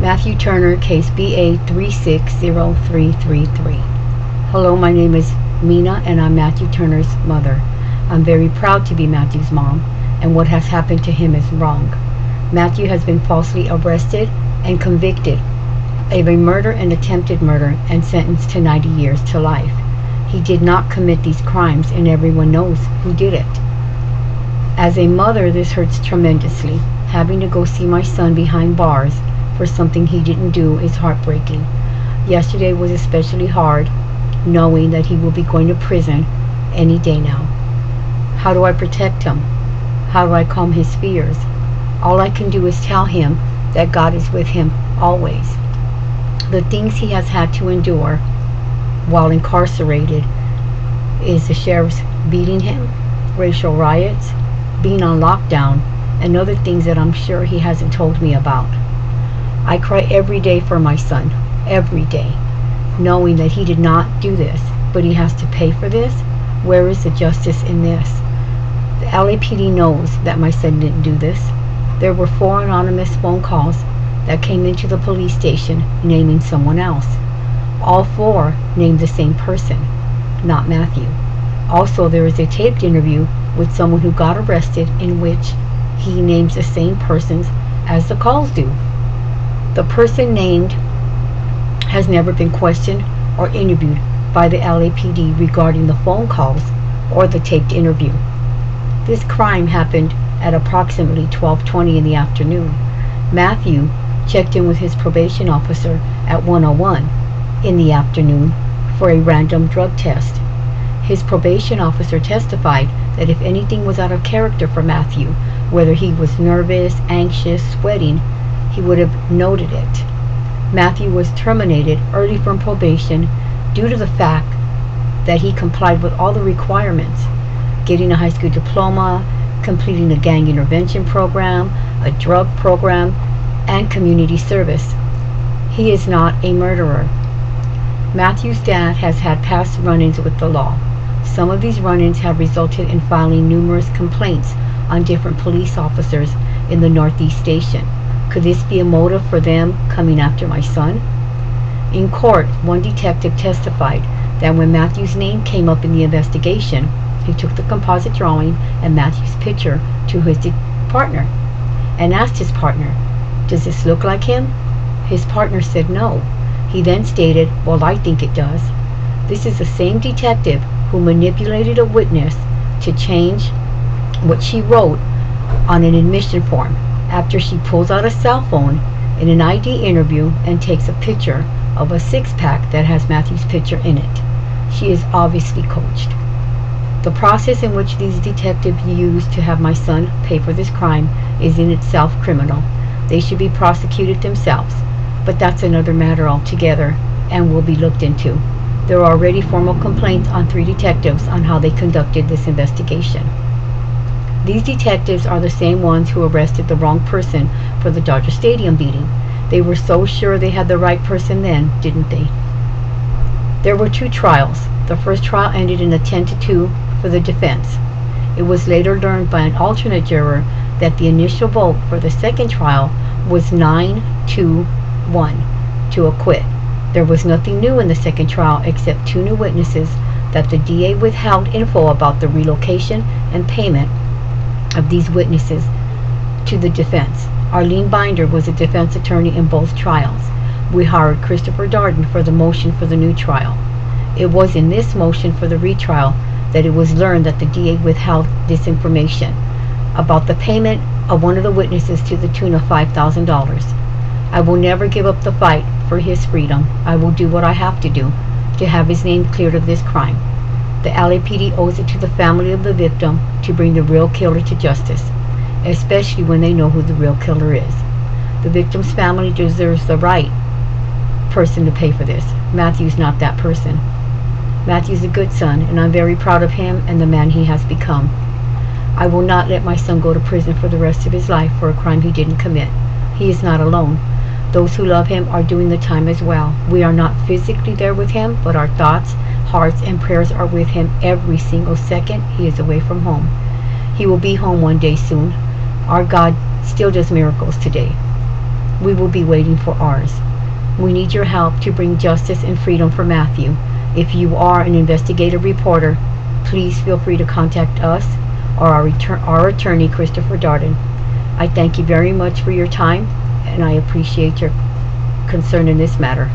Matthew Turner, case BA 360333. Hello, my name is Mina and I'm Matthew Turner's mother. I'm very proud to be Matthew's mom, and what has happened to him is wrong. Matthew has been falsely arrested and convicted of a murder and attempted murder and sentenced to 90 years to life. He did not commit these crimes, and everyone knows who did it. As a mother, this hurts tremendously. Having to go see my son behind bars for something he didn't do is heartbreaking. Yesterday was especially hard, knowing that he will be going to prison any day now. How do I protect him? How do I calm his fears? All I can do is tell him that God is with him always. The things he has had to endure while incarcerated is the sheriffs beating him, racial riots, being on lockdown, and other things that I'm sure he hasn't told me about. I cry every day for my son, every day, knowing that he did not do this, but he has to pay for this. Where is the justice in this? The LAPD knows that my son didn't do this. There were 4 anonymous phone calls that came into the police station naming someone else. All 4 named the same person, not Matthew. Also, there is a taped interview with someone who got arrested in which he names the same persons as the calls do. The person named has never been questioned or interviewed by the LAPD regarding the phone calls or the taped interview. This crime happened at approximately 12:20 in the afternoon. Matthew checked in with his probation officer at 1:01 in the afternoon for a random drug test. His probation officer testified that if anything was out of character for Matthew, whether he was nervous, anxious, sweating, he would have noted it. Matthew was terminated early from probation due to the fact that he complied with all the requirements, getting a high school diploma, completing a gang intervention program, a drug program, and community service. He is not a murderer. Matthew's dad has had past run-ins with the law. Some of these run-ins have resulted in filing numerous complaints on different police officers in the Northeast Station. Could this be a motive for them coming after my son? In court, one detective testified that when Matthew's name came up in the investigation, he took the composite drawing and Matthew's picture to his partner and asked his partner, "Does this look like him?" His partner said no. He then stated, "Well, I think it does." This is the same detective who manipulated a witness to change what she wrote on an admission form after she pulls out a cell phone in an ID interview and takes a picture of a 6-pack that has Matthew's picture in it. She is obviously coached. The process in which these detectives used to have my son pay for this crime is in itself criminal. They should be prosecuted themselves, but that's another matter altogether and will be looked into. There are already formal complaints on 3 detectives on how they conducted this investigation. These detectives are the same ones who arrested the wrong person for the Dodger Stadium beating. They were so sure they had the right person then, didn't they? There were 2 trials. The first trial ended in a 10-2 for the defense. It was later learned by an alternate juror that the initial vote for the second trial was 9-1 to acquit. There was nothing new in the second trial except 2 new witnesses that the DA withheld info about the relocation and payment of these witnesses to the defense. Arlene Binder was a defense attorney in both trials. We hired Christopher Darden for the motion for the new trial. It was in this motion for the retrial that it was learned that the DA withheld this information about the payment of one of the witnesses to the tune of $5,000. I will never give up the fight for his freedom. I will do what I have to do to have his name cleared of this crime. The LAPD owes it to the family of the victim to bring the real killer to justice, especially when they know who the real killer is. The victim's family deserves the right person to pay for this. Matthew's not that person. Matthew's a good son, and I'm very proud of him and the man he has become. I will not let my son go to prison for the rest of his life for a crime he didn't commit. He is not alone. Those who love him are doing the time as well. We are not physically there with him, but our thoughts, hearts, and prayers are with him every single second he is away from home. He will be home one day soon. Our God still does miracles today. we will be waiting for ours. We need your help to bring justice and freedom for Matthew. If you are an investigative reporter, please feel free to contact us or our attorney, Christopher Darden. I thank you very much for your time, and I appreciate your concern in this matter.